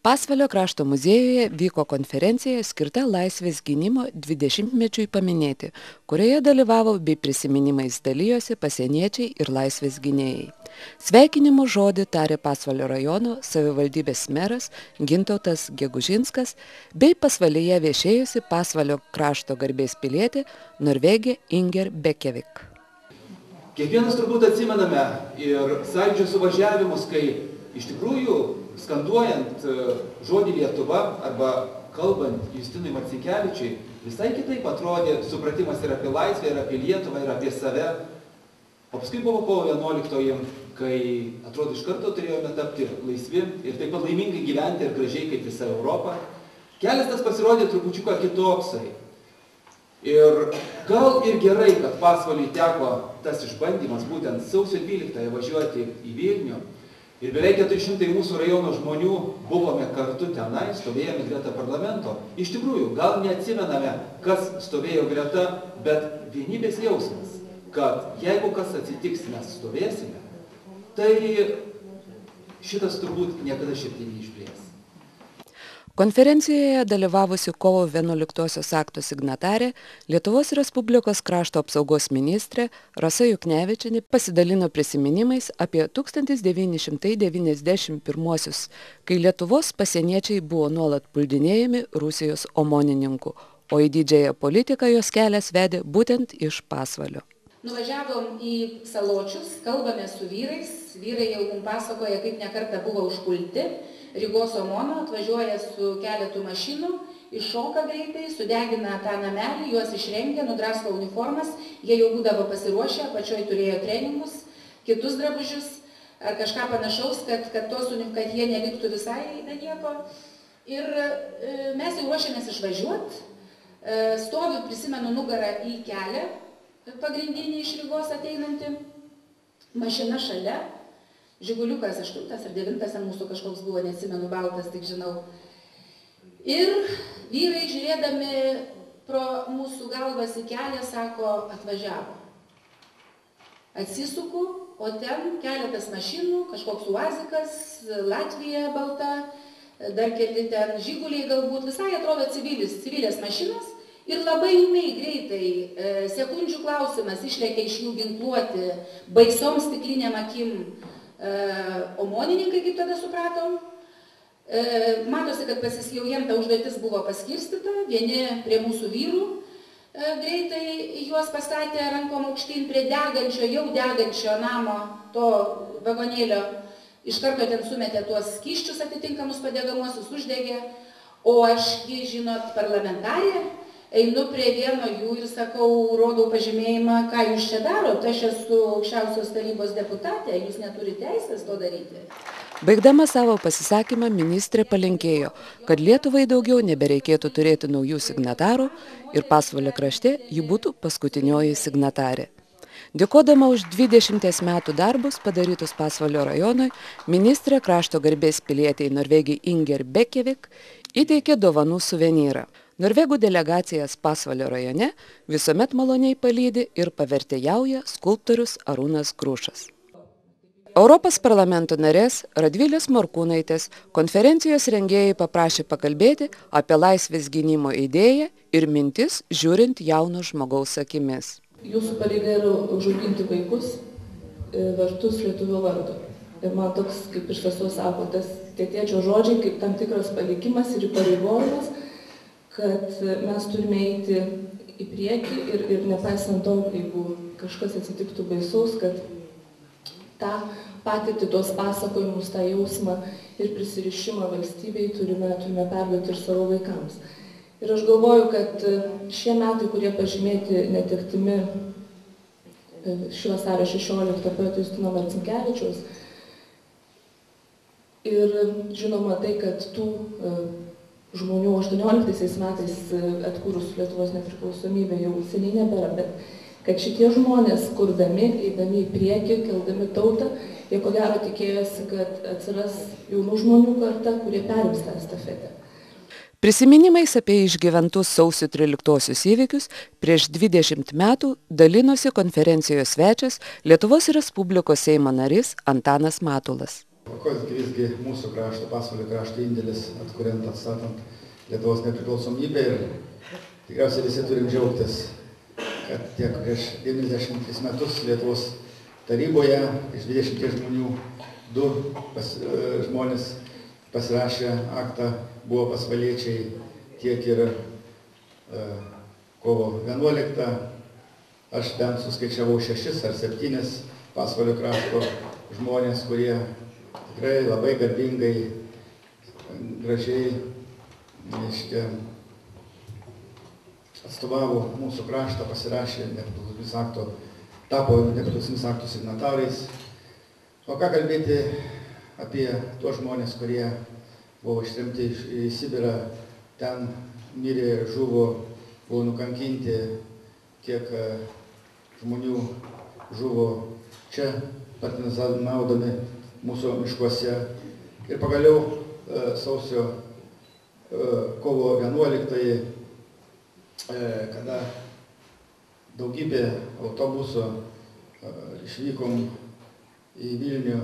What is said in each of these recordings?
Pasvalio krašto muziejuje vyko konferencija skirta Laisvės gynimo 20-mečiui paminėti, kurioje dalyvavo bei prisiminimais dalijosi pasieniečiai ir laisvės gynėjai. Sveikinimo žodį tarė Pasvalio rajono savivaldybės meras Gintautas Gegužinskas bei Pasvalyje viešėjusi Pasvalio krašto garbės pilietė Norvegė Inger Bekevik. Kiekvienas turbūt atsimename ir sąjūdžio suvažiavimus, kai iš tikrųjų skanduojant žodį Lietuva arba kalbant Justinui Marcinkevičiui, visai kitaip atrodė supratimas ir apie laisvę, ir apie Lietuvą, ir apie save. O paskui buvo kovo 11, kai atrodo iš karto turėjome tapti laisvi ir taip pat laimingai gyventi ir gražiai kaip visa Europa. Kelias tas pasirodė trupučiuką kitoksai. Ir gal ir gerai, kad Pasvaliui teko tas išbandymas būtent sausio 12 važiuoti į Vilnių. Ir beveik 400 mūsų rajono žmonių buvome kartu tenai, stovėjome greta parlamento. Iš tikrųjų, gal neatsimename, kas stovėjo greta, bet vienybės jausmas, kad jeigu kas atsitiks, mes stovėsime, tai šitas turbūt niekada širdį neišblės. Konferencijoje dalyvavusi kovo 11-osios akto signatarė Lietuvos Respublikos krašto apsaugos ministrė Rasa Juknevičienė pasidalino prisiminimais apie 1991-uosius, kai Lietuvos pasieniečiai buvo nuolat puldinėjami Rusijos omonininkų, o į didžiąją politiką jos kelias vedė būtent iš Pasvalio. Nuvažiavom į Saločius, kalbame su vyrais, vyrai jau mums pasakoja, kaip nekartą buvo užpulti. Rygos Omono atvažiuoja su keletu mašinų, iššoka greitai, sudegina tą namelį, juos išrengia, nudrasko uniformas, jie jau būdavo pasiruošę, apačioj turėjo treningus, kitus drabužius ar kažką panašaus, kad jie neliktų visai be nieko. Ir mes jau ruošiamės išvažiuoti, stoviu, prisimenu nugarą į kelią, pagrindinį iš Rygos ateinantį, mašina šalia, Žiguliukas 8 ar 9 mūsų kažkoks buvo, neatsimenu, baltas, tik žinau. Ir vyrai žiūrėdami pro mūsų galvas į kelią, sako, atvažiavo. Atsisuku, o ten keletas mašinų, kažkoks Uazikas, Latvija balta, dar keli ten Žiguliai galbūt, visai atrodo civilės mašinos. Ir labai ūmiai greitai, sekundžių klausimas, išlėkia iš jų ginkluoti, baisom stiklinėm akim, omonininkai, kaip tada supratom. Matosi, kad pasiskjaujiem ta užduotis buvo paskirstyta, vieni prie mūsų vyrų greitai juos pastatė rankom aukštyn prie jau degančio namo, to vagonėlio, iš karto ten sumetė tuos skysčius atitinkamus padegamuosius, uždegė, o aš, žinot, parlamentarė, einu prie vieno jų ir sakau, rodau pažymėjimą, ką jūs čia darot, aš esu aukščiausios tarybos deputatė, jūs neturite teisės to daryti. Baigdama savo pasisakymą, ministrė palinkėjo, kad Lietuvai daugiau nebereikėtų turėti naujų signatarų ir Pasvalio krašte ji būtų paskutinioji signatarė. Dėkodama už 20 metų darbus padarytus Pasvalio rajonui, ministrė krašto garbės pilietei Norvegijai Inger Bekevik įteikė dovanų suvenyrą. Norvegų delegacijas Pasvalio rajone visuomet maloniai palydi ir pavertėjauja skulptorius Arūnas Grušas. Europos parlamento narės Radvilės Morkūnaitės konferencijos rengėjai paprašė pakalbėti apie laisvės gynimo idėją ir mintis žiūrint jauno žmogaus akimis. Jūsų pareiga yra užauginti vaikus vertus lietuvio vardo. Ir man toks, kaip iš tiesų sako, tas tėčio žodžiai kaip tam tikras palikimas ir įpareigojimas, kad mes turime eiti į priekį ir nepaisant to, jeigu kažkas atsitiktų baisaus, kad tą patirtį, tuos pasakojimus, tą jausmą ir prisirišimą valstybei turime perduoti ir savo vaikams. Ir aš galvoju, kad šie metai, kurie pažymėti netektimi šį vasario 16 poeto Justino Marcinkevičiaus, ir žinoma tai, kad tų žmonių 18 metais atkūrus Lietuvos nepriklausomybę jau seniai nebėra, bet kad šitie žmonės, kurdami, eidami į priekį, keldami tautą, jie ko gero tikėjosi, kad atsiras jaunų žmonių karta, kurie perims tą estafetę. Prisiminimais apie išgyventus sausio 13-osius įvykius prieš 20 metų dalinosi konferencijos svečias Lietuvos Respublikos Seimo narys Antanas Matulas. Koks visgi mūsų krašto, Pasvalio krašto indėlis atkuriant, atstatant Lietuvos nepriklausomybę ir tikriausiai visi turim džiaugtis, kad tiek prieš 93 metus Lietuvos taryboje iš 20 žmonių 2 žmonės pasirašė aktą, buvo pasvaliečiai, tiek ir kovo 11. Aš bent suskaičiavau 6 ar 7 Pasvalio krašto žmonės, kurie tikrai labai garbingai, gražiai atstovavo mūsų kraštą, pasirašė nepriklausomybės akto, tapo nepriklausomybės akto signatarais. O ką kalbėti apie tuos žmonės, kurie buvo ištremti į Sibirą, ten mirė, žuvo, buvo nukankinti, kiek žmonių žuvo čia, partizanaudami mūsų miškuose. Ir pagaliau kovo 11, kada daugybė autobusų išvykom į Vilnių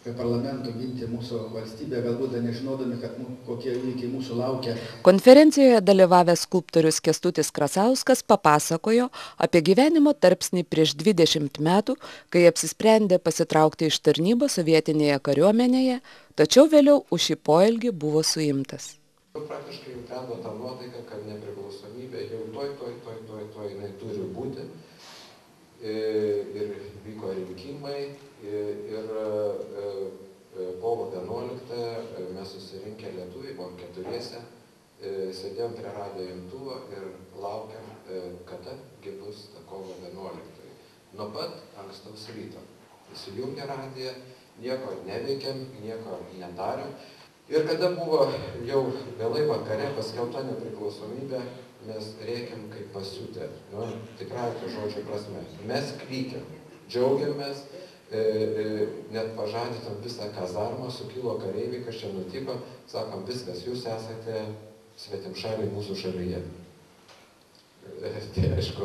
prie parlamento ginti mūsų valstybę, galbūt nežinodami, kad kokie įvykiai mūsų laukia. Konferencijoje dalyvavęs skulptorius Kęstutis Krasauskas papasakojo apie gyvenimo tarpsnį prieš 20 metų, kai apsisprendė pasitraukti iš tarnybos sovietinėje kariuomenėje, tačiau vėliau už šį poelgį buvo suimtas. Praktiškai jau trendo tą nuotaiką, kad nepriklausomybė jau toj jinai turi būti. Ir vyko rinkimai ir kovo 11 mes susirinkę lietuviai, buvom 4, sėdėjom prie radijo imtuvo ir laukiam, kada bus ta kovo 11. Nuo pat ankstaus ryto. Įsijungė radiją, nieko neveikėm, nieko nedarėm. Ir kada buvo jau vėlai vakare paskelbta nepriklausomybė, mes rėkėm kaip pasiutę, tikrai to žodžio prasme. Mes klykėm, džiaugiamės, net pažadėtom visą kazarmą, sukilo kareiviai, kas čia nutiko, sakom, viskas, jūs esate svetimšaliai mūsų šalyje. Tai aišku,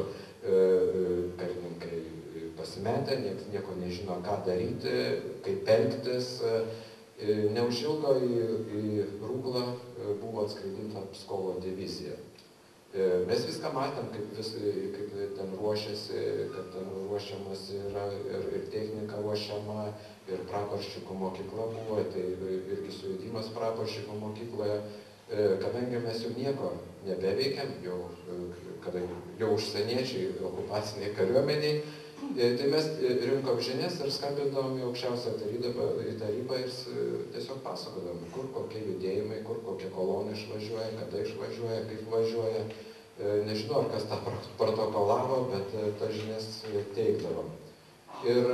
karininkai pasimetę, nieko nežino, ką daryti, kaip elgtis. Neužilgo į Rūglą buvo atskraidinta Pskovo divizija. Mes viską matėm, kaip ten ruošiasi, kad ten ruošiamas yra ir technika ruošiama, ir praporščikų mokykla buvo, tai irgi sujudimas praporščikų mokykloje. Kadangi mes jau nieko nebeveikiam, jau užsieniečiai okupaciniai kariuomeniai, tai mes rinkom žinias ir skambindavom į aukščiausią tarybą ir tiesiog pasakodavom, kur kokie judėjimai, kur kokie kolonai išvažiuoja, kada išvažiuoja, kaip važiuoja. Nežinau, ar kas tą protokolavo, bet tas žinias teikdavom. Ir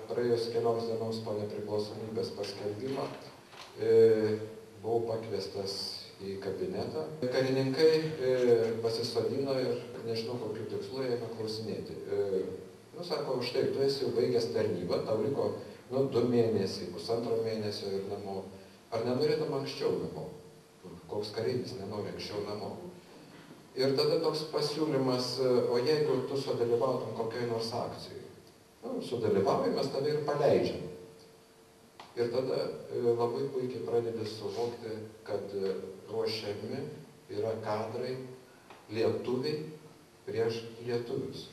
praėjus kelioms dienoms po nepriklausomybės paskelbimo buvau pakviestas į kabinetą. Karininkai pasisodino ir nežinau, kokiu tikslu ėmė klausinėti. Sako, štai, tu esi jau baigęs tarnybą, tau liko 2 mėnesiai, 1,5 mėnesio ir namo. Ar nenorėtum anksčiau namo? Koks kareivis nenori anksčiau namo? Ir tada toks pasiūlymas, o jeigu tu sudalyvautum kokiai nors akcijai? Sudalyvauji, mes tave ir paleidžiam. Ir tada labai puikiai pradedi suvokti, kad ruošiami yra kadrai lietuviai prieš lietuvius.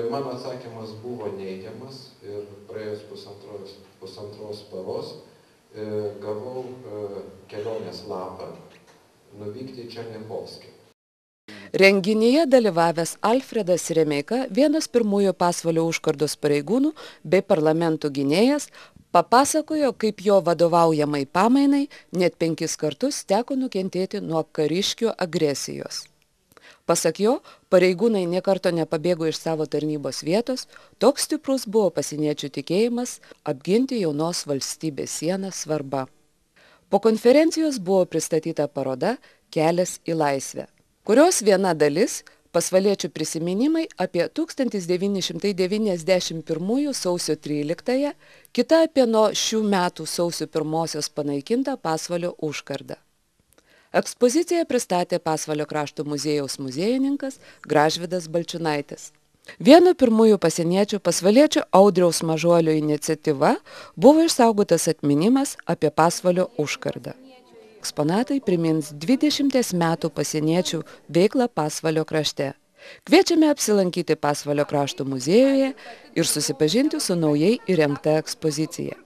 Mano atsakymas buvo neigiamas ir praėjus pusantros paros gavau kelionės lapą nuvykti į Černiachovskį. Renginyje dalyvavęs Alfredas Remeika, vienas pirmųjų Pasvalio užkardos pareigūnų bei parlamento gynėjas, papasakojo, kaip jo vadovaujamai pamainai net 5 kartus teko nukentėti nuo kariškių agresijos. Pasak jo, pareigūnai nė karto nepabėgo iš savo tarnybos vietos, toks stiprus buvo pasieniečių tikėjimas apginti jaunos valstybės sieną svarba. Po konferencijos buvo pristatyta paroda Kelias į laisvę, kurios viena dalis pasvaliečių prisiminimai apie 1991 sausio 13, kita apie nuo šių metų sausio 1 panaikintą Pasvalio užkardą. Ekspoziciją pristatė Pasvalio krašto muziejaus muziejininkas Gražvydas Balčiūnaitis. Vieno pirmųjų pasieniečių pasvaliečių Audriaus Mažuolio iniciatyva buvo išsaugotas atminimas apie Pasvalio užkardą. Eksponatai primins 20 metų pasieniečių veiklą Pasvalio krašte. Kviečiame apsilankyti Pasvalio krašto muziejuje ir susipažinti su naujai įrengta ekspozicija.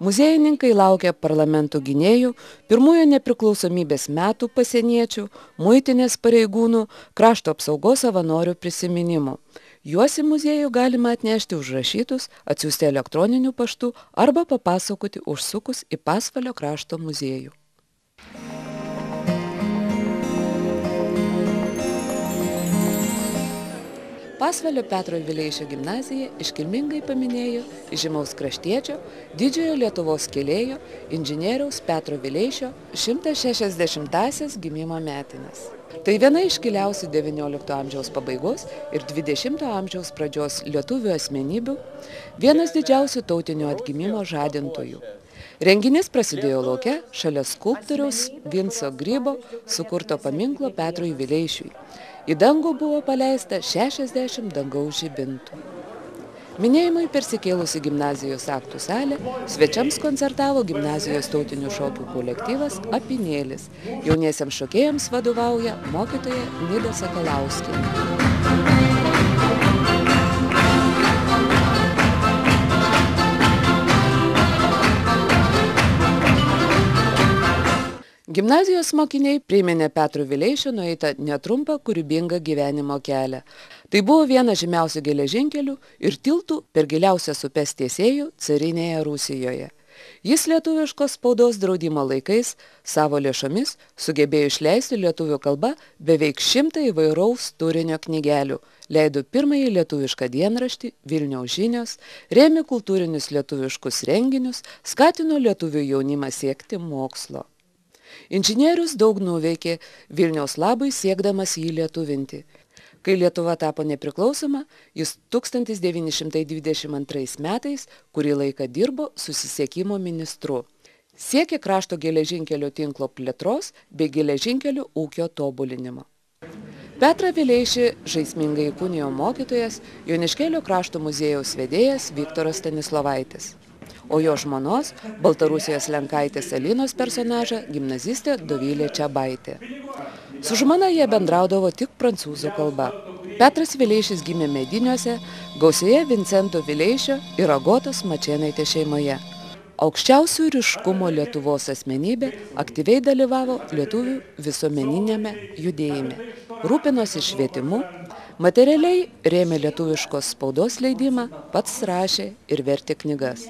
Muziejininkai laukia parlamento gynėjų, pirmųjų nepriklausomybės metų pasieniečių, muitinės pareigūnų, krašto apsaugos savanorių prisiminimų. Juos į muziejų galima atnešti užrašytus, atsiųsti elektroniniu paštu arba papasakoti užsukus į Pasvalio krašto muziejų. Pasvalio Petro Vileišio gimnazija iškilmingai paminėjo žymaus kraštiečio, didžiojo Lietuvos kėlėjo, inžinieriaus Petro Vileišio 160-asias gimimo metines. Tai viena iškiliausių XIX amžiaus pabaigos ir XX amžiaus pradžios lietuvių asmenybių, vienas didžiausių tautinio atgimimo žadintojų. Renginys prasidėjo lauke šalia skulptoriaus Vinco Grybo sukurto paminklo Petrui Vileišiui. Į dangų buvo paleista 60 dangaus žibintų. Minėjimui persikėlusi gimnazijos aktų salė, svečiams koncertavo gimnazijos tautinių šokių kolektyvas Apynėlis. Jauniesiems šokėjams vadovauja mokytoja Nida Sakalauskienė. Gimnazijos mokiniai priminė Petro Vileišio nueitą netrumpą kūrybingą gyvenimo kelią. Tai buvo vienas žymiausių geležinkelių ir tiltų per giliausias upes tiesėjų carinėje Rusijoje. Jis lietuviškos spaudos draudimo laikais savo lėšomis sugebėjo išleisti lietuvių kalba beveik 100 įvairaus turinio knygelių, leido pirmąjį lietuvišką dienraštį Vilniaus žinios, rėmė kultūrinius lietuviškus renginius, skatino lietuvių jaunimą siekti mokslo. Inžinierius daug nuveikė Vilniaus labui siekdamas jį lietuvinti. Kai Lietuva tapo nepriklausoma, jis 1922 metais kurį laiką dirbo susisiekimo ministru. Siekė krašto geležinkelio tinklo plėtros bei geležinkelių ūkio tobulinimo. Petrą Vileišį žaismingai įkūnijo mokytojas, Joniškėlio krašto muziejaus vedėjas Viktoras Stanislovaitis. O jo žmonos, Baltarusijos lenkaitės Alinos personažą, gimnazistė Dovilė Čiabaitė. Su žmona jie bendraudavo tik prancūzų kalba. Petras Vileišis gimė Mediniuose, gausioje Vincento Vileišio ir Agotos Mačėnaitės šeimoje. Aukščiausių ryškumo Lietuvos asmenybė aktyviai dalyvavo lietuvių visuomeniniame judėjime. Rūpinosi švietimu, materialiai rėmė lietuviškos spaudos leidimą, pats rašė ir vertė knygas.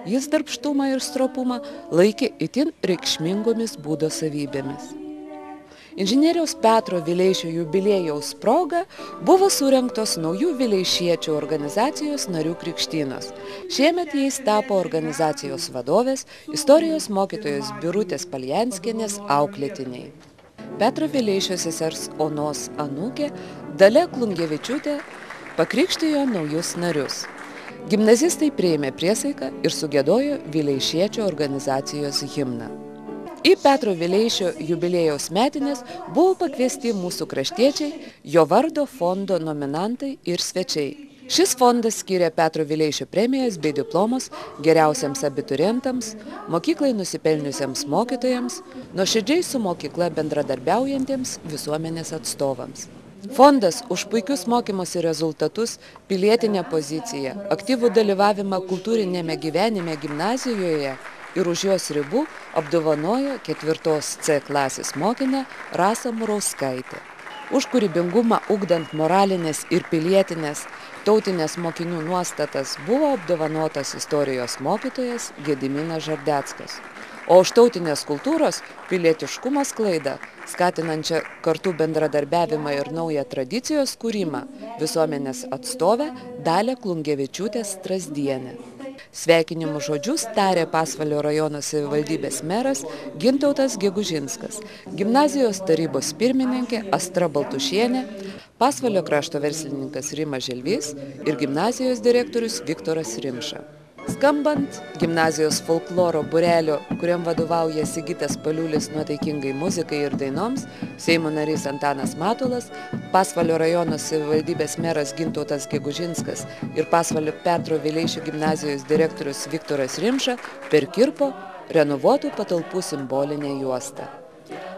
Jis darbštumą ir stropumą laikė itin reikšmingomis būdo savybėmis. Inžinieriaus Petro Vileišio jubiliejaus proga buvo surengtos naujų vileišiečių organizacijos narių krikštynos. Šiemet jais tapo organizacijos vadovės, istorijos mokytojos Birutės Paljanskienės auklėtiniai. Petro Vileišio sesers Onos anūkė Dalia Klungevičiūtė pakrikštijo naujus narius. Gimnazistai priėmė priesaiką ir sugiedojo Vileišiečio organizacijos himną. Į Petro Vileišio jubiliejaus metines buvo pakviesti mūsų kraštiečiai, jo vardo fondo nominantai ir svečiai. Šis fondas skyrė Petro Vileišio premijas bei diplomus geriausiems abiturientams, mokyklai nusipelniusiems mokytojams, nuoširdžiai su mokykla bendradarbiaujantiems visuomenės atstovams. Fondas už puikius mokymosi rezultatus, pilietinę poziciją, aktyvų dalyvavimą kultūrinėme gyvenime gimnazijoje ir už jos ribų apdovanojo 4 C klasės mokinę Rasą Murauskaitę. Už kūrybingumą ugdant moralinės ir pilietinės tautinės mokinių nuostatas buvo apdovanotas istorijos mokytojas Gediminas Žardeckas. O už tautinės kultūros pilietiškumo sklaidą, skatinančią kartų bendradarbiavimą ir naują tradicijos kūrimą, visuomenės atstovę Dalią Klungevičiūtę Strazdienę. Sveikinimų žodžius tarė Pasvalio rajono savivaldybės meras Gintautas Gegužinskas, gimnazijos tarybos pirmininkė Astra Baltušienė, Pasvalio krašto verslininkas Rimas Želvys ir gimnazijos direktorius Viktoras Rimša. Skambant gimnazijos folkloro būrelio, kuriam vadovauja Sigitas Paliulis nuotaikingai muzikai ir dainoms, Seimo narys Antanas Matulas, Pasvalio rajono savivaldybės meras Gintautas Gegužinskas ir Pasvalio Petro Vileišio gimnazijos direktorius Viktoras Rimša perkirpo renovuotų patalpų simbolinę juostą.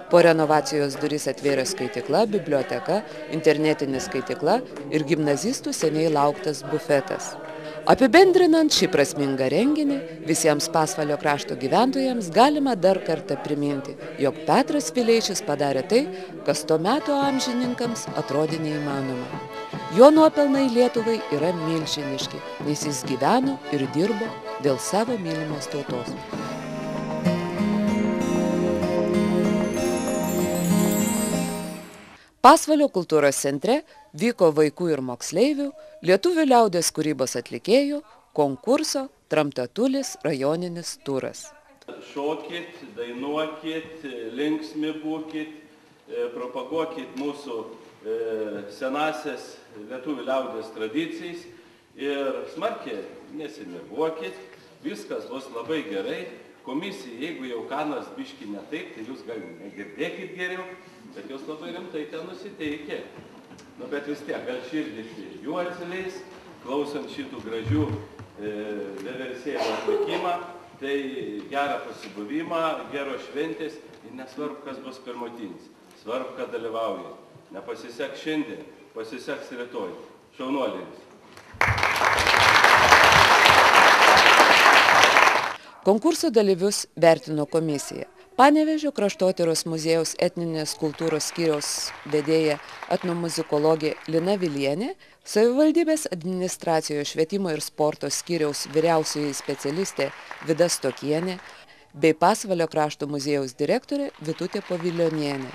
Po renovacijos duris atvėrė skaitykla, biblioteka, internetinė skaitykla ir gimnazistų seniai lauktas bufetas. Apibendrinant šį prasmingą renginį, visiems Pasvalio krašto gyventojams galima dar kartą priminti, jog Petras Vileišis padarė tai, kas to meto amžininkams atrodė neįmanoma. Jo nuopelnai Lietuvai yra milžiniški, nes jis gyveno ir dirbo dėl savo mylimos tautos. Pasvalio kultūros centre vyko vaikų ir moksleivių, lietuvių liaudies kūrybos atlikėjų, konkurso Tramtatulis rajoninis turas. Šokit, dainuokit, linksmi būkit, propaguokit mūsų senasias lietuvių liaudies tradicijas ir smarkiai nesinervuokit, viskas bus labai gerai. Komisija, jeigu jau kanas biški ne taip, tai jūs gal negirdėkit geriau, bet jūs labai rimtai ten nusiteikė. Bet vis tiek, gal širdis jų atsileis, klausant šitų gražių vieversėlių atlikimą, tai gerą pasibuvimą, geros šventės ir nesvarbu, kas bus pirmutinis. Svarbu, kad dalyvauja. Nepasiseks šiandien, pasiseks rytoj. Šaunuoliais. Konkurso dalyvius vertino komisija. Panevėžio kraštotyros muziejaus etninės kultūros skyriaus vedėja etnomuzikologė Lina Vilienė, savivaldybės administracijos švietimo ir sporto skyriaus vyriausioji specialistė Vida Stokienė bei Pasvalio krašto muziejaus direktorė Vitutė Povilionienė.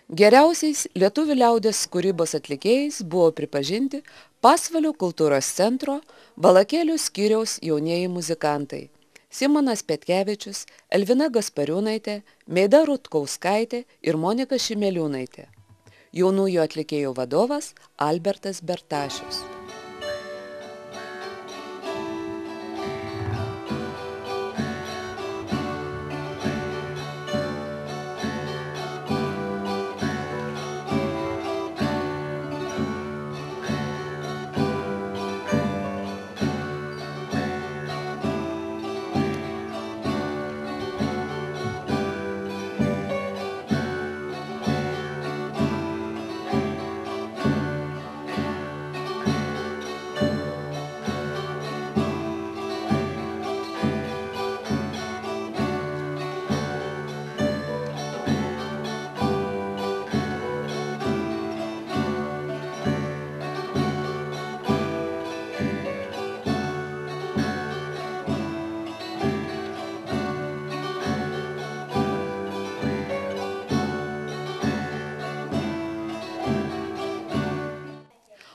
Geriausiais lietuvių liaudies kūrybos atlikėjais buvo pripažinti Pasvalio kultūros centro Balakėlių skyriaus jaunieji muzikantai Simonas Petkevičius, Elvina Gaspariūnaitė, Meida Rutkauskaitė ir Monika Šimeliūnaitė. Jaunųjų atlikėjų vadovas Albertas Bertašius.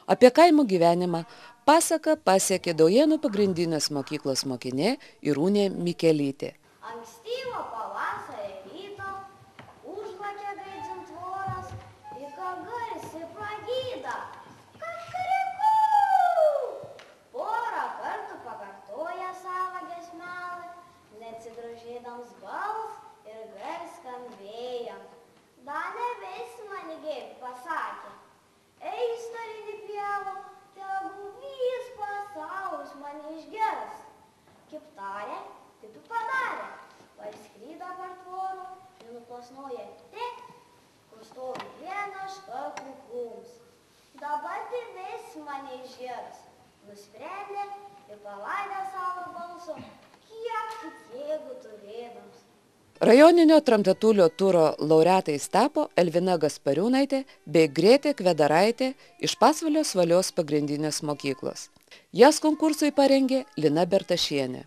Apie kaimo gyvenimą pasaką pasiekė Daujėnų pagrindinės mokyklos mokinė Irūnė Mikelytė. Ankstyvo pavasario ryto užlakė gaidžiant tvoras, į ką garsi pagyda. Kakarikų! Porą kartų pakartoja savo giesmelę, neatsidrožėdams bals ir skambėjant. Danė vis manigiai pasakė. Ei, starinį pievą, tegu vis pasaulis mane išgers. Kaip tarė, taip ir padarė. Parskrydo per tvorą ir nuplasnoja tik, kur stovi vienas šakų krūms. Dabar tai vis mane išgers. Nusprendė ir palaidė savo balsu, kiek tik jėgų turėdams. Rajoninio Tramtatulio turo laureatais tapo Elvina Gaspariūnaitė bei Grėtė Kvedaraitė iš Pasvalio Svalios pagrindinės mokyklos. Jas konkursui parengė Lina Bertašienė.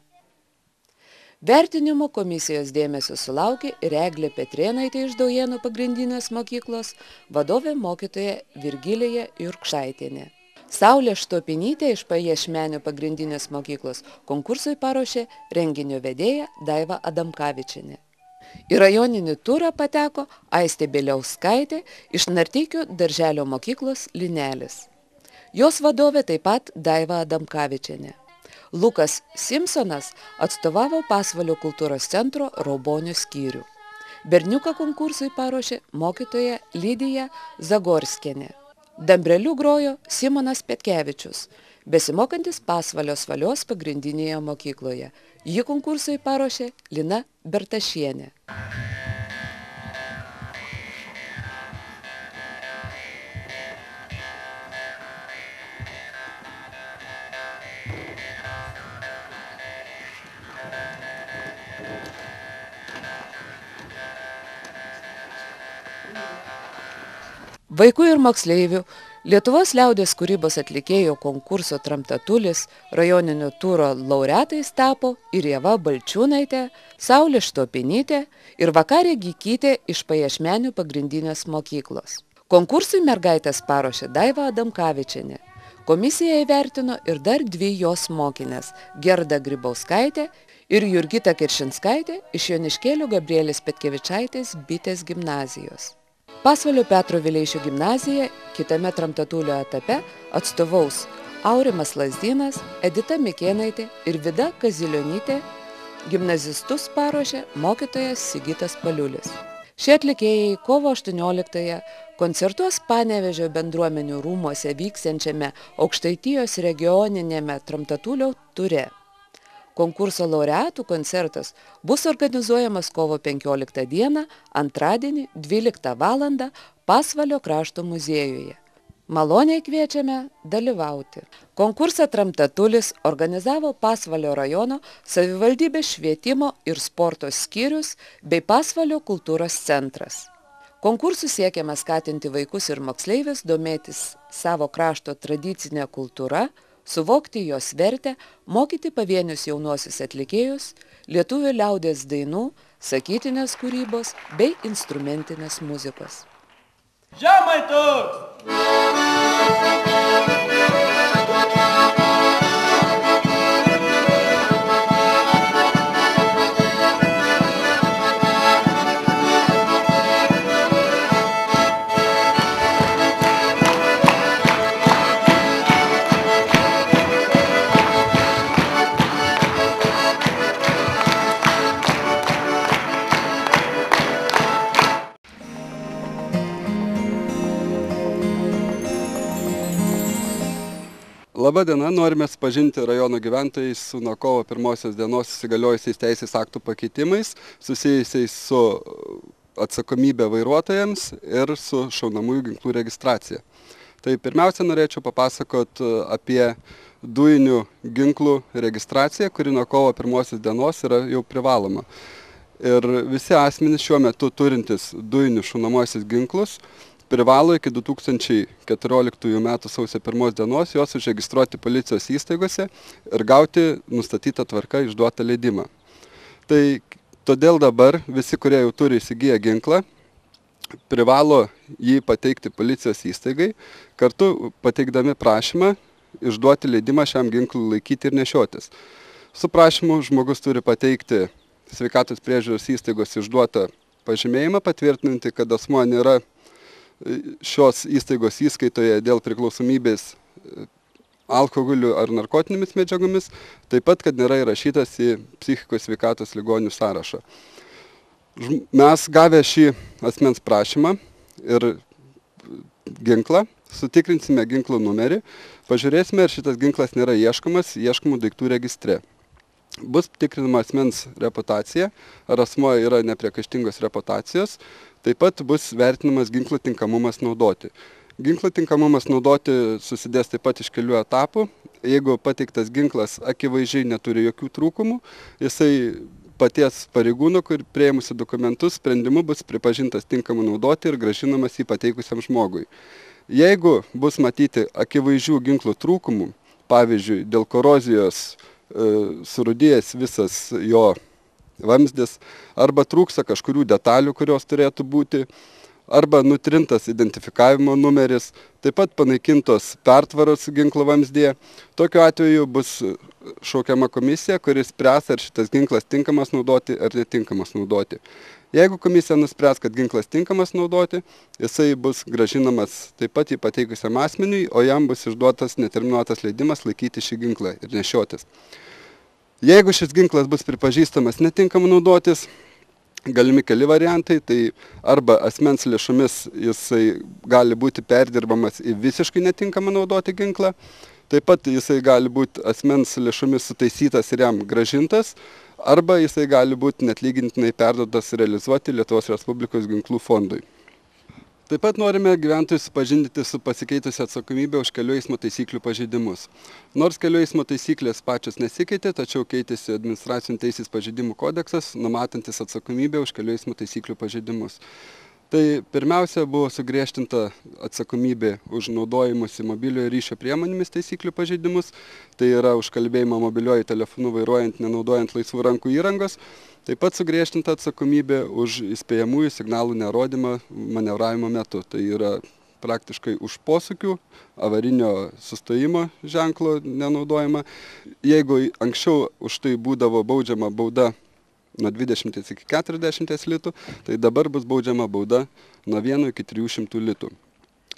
Vertinimo komisijos dėmesio sulaukė ir Eglė Petrėnaitė iš Daujėnų pagrindinės mokyklos, vadovė mokytoja Virgilija Jurkšaitienė. Saulė Štopinytė iš Pajiešmenio pagrindinės mokyklos konkursui paruošė renginio vedėja Daiva Adamkavičienė. Į rajoninį turą pateko Aistė Bieliauskaitė iš Narteikių darželio mokyklos Linelis. Jos vadovė taip pat Daiva Adamkavičienė. Lukas Simpsonas atstovavo Pasvalio kultūros centro Raubonių skyrių. Berniuką konkursui paruošė mokytoja Lidija Zagorskienė. Dambreliu grojo Simonas Petkevičius, besimokantis Pasvalio Svalios pagrindinėje mokykloje. Jį konkursui paruošė Lina Bertašienė. Vaikų ir moksleivių Lietuvos liaudės kūrybos atlikėjo konkurso Tramtatulis rajoninio turo laureatais tapo ir Ieva Balčiūnaitė, Saulė Štopinytė ir Vakarė Gykytė iš Pajašmenių pagrindinės mokyklos. Konkursui mergaitės paruošė Daiva Adamkavičienė. Komisija įvertino ir dar 2 jos mokinės – Gerda Grybauskaitė ir Jurgita Kiršinskaitė iš Joniškėlių Gabrielės Petkevičaitės Bitės gimnazijos. Pasvalio Petro Vileišio gimnazija kitame Tramtatulio etape atstovaus Aurimas Lazdynas, Edita Mikėnaitė ir Vida Kazilionytė. Gimnazistus paruošė mokytojas Sigitas Paliulis. Šie atlikėjai kovo 18-ąją koncertuos Panevėžio bendruomenių rūmuose vyksiančiame Aukštaitijos regioninėme Tramtatulio ture. Konkurso laureatų koncertas bus organizuojamas kovo 15 dieną, antradienį 12 valandą Pasvalio krašto muziejuje. Maloniai kviečiame dalyvauti. Konkursą Tramtatulis organizavo Pasvalio rajono savivaldybės švietimo ir sporto skyrius bei Pasvalio kultūros centras. Konkursų siekiama skatinti vaikus ir moksleivius domėtis savo krašto tradicinę kultūrą, suvokti jos vertę, mokyti pavienius jaunuosius atlikėjus, lietuvių liaudės dainų, sakytinės kūrybos bei instrumentinės muzikos. Žemaitus! Labą dieną, norime supažinti rajono gyventojais su nuo kovo 1 dienos įsigaliojusiais teisės aktų pakeitimais, susijusiais su atsakomybė vairuotojams ir su šaunamųjų ginklų registracija. Tai pirmiausia, norėčiau papasakoti apie dujinių ginklų registraciją, kuri nuo kovo 1 dienos yra jau privaloma. Ir visi asmenys šiuo metu turintis dujinių šaunamosius ginklus privalo iki 2014 metų sausio 1 dienos juos užregistruoti policijos įstaigose ir gauti nustatytą tvarką išduotą leidimą. Tai todėl dabar visi, kurie jau turi įsigiję ginklą, privalo jį pateikti policijos įstaigai, kartu pateikdami prašymą išduoti leidimą šiam ginklui laikyti ir nešiotis. Su prašymu žmogus turi pateikti sveikatos priežiūros įstaigos išduotą pažymėjimą, patvirtinantį, kad asmuo nėra šios įstaigos įskaitoje dėl priklausomybės alkoholiu ar narkotinėmis medžiagomis, taip pat, kad nėra įrašytas į psichikos sveikatos ligonių sąrašą. Mes gavę šį asmens prašymą ir ginklą, sutikrinsime ginklo numerį, pažiūrėsime, ar šitas ginklas nėra ieškomas ieškomų daiktų registre. Bus tikrinama asmens reputacija, ar asmuo yra nepriekaištingos reputacijos, taip pat bus vertinamas ginklo tinkamumas naudoti. Ginklo tinkamumas naudoti susidės taip pat iš kelių etapų. Jeigu pateiktas ginklas akivaizdžiai neturi jokių trūkumų, jisai paties pareigūno, kur priėmusi dokumentus, sprendimu bus pripažintas tinkamu naudoti ir grąžinamas jį pateikusiam žmogui. Jeigu bus matyti akivaizdžių ginklų trūkumų, pavyzdžiui, dėl korozijos surūdėjęs visas jo vamzdis, arba trūksta kažkurių detalių, kurios turėtų būti, arba nutrintas identifikavimo numeris, taip pat panaikintos pertvaros ginklo vamzdyje. Tokiu atveju bus šaukiama komisija, kuris spręs, ar šitas ginklas tinkamas naudoti ar netinkamas naudoti. Jeigu komisija nuspręs, kad ginklas tinkamas naudoti, jisai bus grąžinamas taip pat jį pateikusiam asmeniui, o jam bus išduotas neterminuotas leidimas laikyti šį ginklą ir nešiotis. Jeigu šis ginklas bus pripažįstamas netinkamai naudotis, galimi keli variantai, tai arba asmens lėšomis jisai gali būti perdirbamas į visiškai netinkamą naudoti ginklą, taip pat jisai gali būti asmens lėšomis sutaisytas ir jam grąžintas, arba jisai gali būti neatlygintinai perduotas realizuoti Lietuvos Respublikos ginklų fondui. Taip pat norime gyventojus supažindinti su pasikeitusia atsakomybė už kelių eismo taisyklių pažeidimus. Nors kelių eismo taisyklės pačios nesikeitė, tačiau keitėsi administracinių teisės pažeidimų kodeksas, numatantis atsakomybę už kelių eismo taisyklių pažeidimus. Tai pirmiausia buvo sugriežtinta atsakomybė už naudojimusi mobiliojo ryšio priemonėmis taisyklių pažeidimus, tai yra už kalbėjimą mobiliuoju telefonu vairuojant, nenaudojant laisvų rankų įrangos. Taip pat sugriežtinta atsakomybė už įspėjamųjų signalų nerodymą manevravimo metu. Tai yra praktiškai už posūkių, avarinio sustojimo ženklo nenaudojimą. Jeigu anksčiau už tai būdavo baudžiama bauda nuo 20 iki 40 litų, tai dabar bus baudžiama bauda nuo 1 iki 300 litų.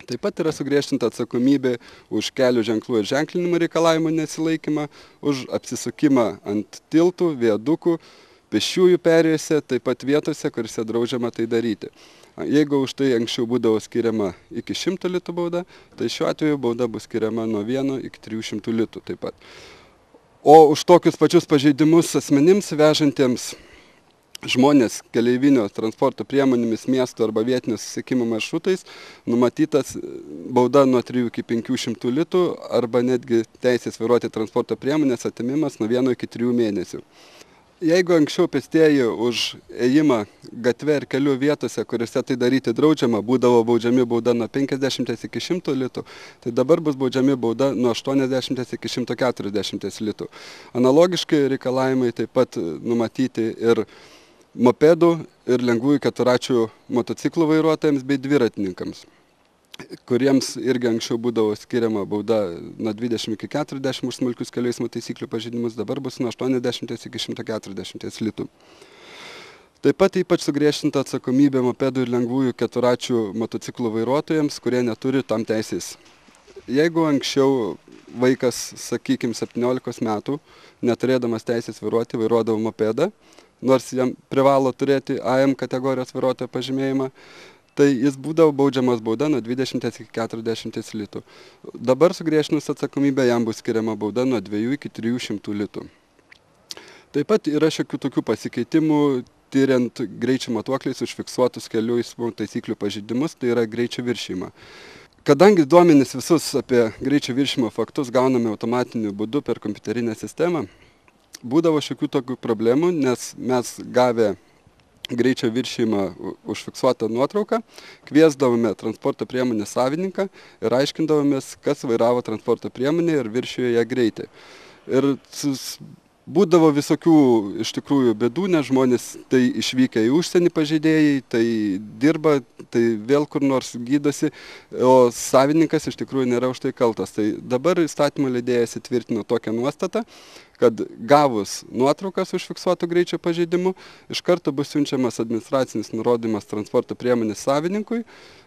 Taip pat yra sugriežtinta atsakomybė už kelių ženklų ir ženklinimo reikalavimų nesilaikymą, už apsisukimą ant tiltų, viadukų, pėsčiųjų perėjose, taip pat vietose, kuriuose draudžiama tai daryti. Jeigu už tai anksčiau būdavo skiriama iki 100 litų bauda, tai šiuo atveju bauda bus skiriama nuo 1 iki 300 litų taip pat. O už tokius pačius pažeidimus asmenims vežantiems žmonės keleivinio transporto priemonėmis miesto arba vietinio susisiekimo maršrutais numatytas bauda nuo 3 iki 500 litų arba netgi teisės vairuoti transporto priemonės atėmimas nuo 1 iki 3 mėnesių. Jeigu anksčiau pėstieji už ėjimą gatve ir kelių vietose, kuriuose tai daryti draudžiama, būdavo baudžiami bauda nuo 50 iki 100 litų, tai dabar bus baudžiami bauda nuo 80 iki 140 litų. Analogiškai reikalavimai taip pat numatyti ir mopedų ir lengvųjų keturračių motociklų vairuotojams bei dviratininkams, kuriems irgi anksčiau būdavo skiriama bauda nuo 20 iki 40 už smulkius kelių eismo taisyklių pažeidimus, dabar bus nuo 80 iki 140 litų. Taip pat ypač sugriežtinta atsakomybė mopedų ir lengvųjų keturračių motociklų vairuotojams, kurie neturi tam teisės. Jeigu anksčiau vaikas, sakykime, 17 metų, neturėdamas teisės vairuoti, vairuodavo mopedą, nors jam privalo turėti AM kategorijos vairuotojo pažymėjimą, tai jis būdavo baudžiamas bauda nuo 20 iki 40 litų. Dabar sugriežtinus atsakomybę jam bus skiriama bauda nuo 2 iki 300 litų. Taip pat yra šiokių tokių pasikeitimų, tyriant greičio matuokliais užfiksuotus kelių eismo taisyklių pažeidimus, tai yra greičio viršijimą. Kadangi duomenis visus apie greičio viršijimo faktus gauname automatiniu būdu per kompiuterinę sistemą, būdavo šiokių tokių problemų, nes mes gavę greičio viršijimą užfiksuotą nuotrauką, kviesdavome transporto priemonės savininką ir aiškindavomės, kas vairavo transporto priemonę ir viršijo ją greitį. Ir būdavo visokių iš tikrųjų bėdų, nes žmonės tai išvykę į užsienį pažeidėjai, tai dirba, tai vėl kur nors gydosi, o savininkas iš tikrųjų nėra už tai kaltas. Tai dabar įstatymo leidėjas įtvirtino tokią nuostatą, kad gavus nuotraukas užfiksuotų greičio pažeidimu, iš karto bus siunčiamas administracinis nurodymas transporto priemonės savininkui,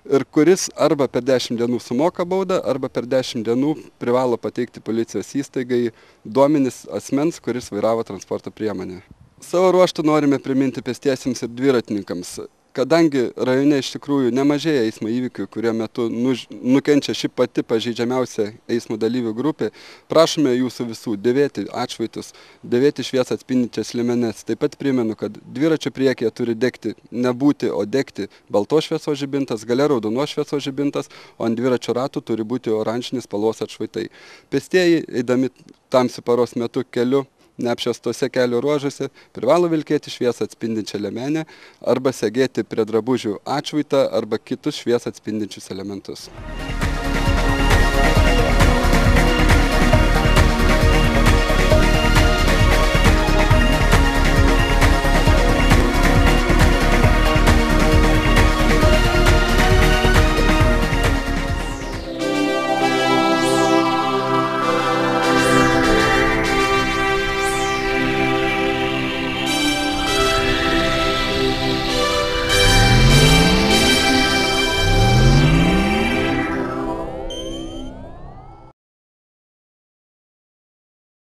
ir kuris arba per 10 dienų sumoka baudą, arba per 10 dienų privalo pateikti policijos įstaigai duomenis asmens, kuris vairavo transporto priemonę. Savo ruožtu norime priminti pėstiesiems ir dviratininkams. Kadangi rajone iš tikrųjų nemažėja eismo įvykių, kurio metu nukenčia ši pati pažeidžiamiausia eismo dalyvių grupė, prašome jūsų visų dėvėti atšvaitus, dėvėti šviesą atspindinčias liemenes. Taip pat primenu, kad dviračio priekyje turi degti, nebūti, o degti baltos šviesos žibintas, gale raudonos šviesos žibintas, o ant dviračio ratų turi būti oranžinės spalvos atšvaitai. Pėstieji, eidami tamsiu paros metu keliu, neapšviestose kelio ruožuose, privalo vilkėti šviesą atspindinčią liemenę arba segėti prie drabužių atšvaitą arba kitus šviesą atspindinčius elementus.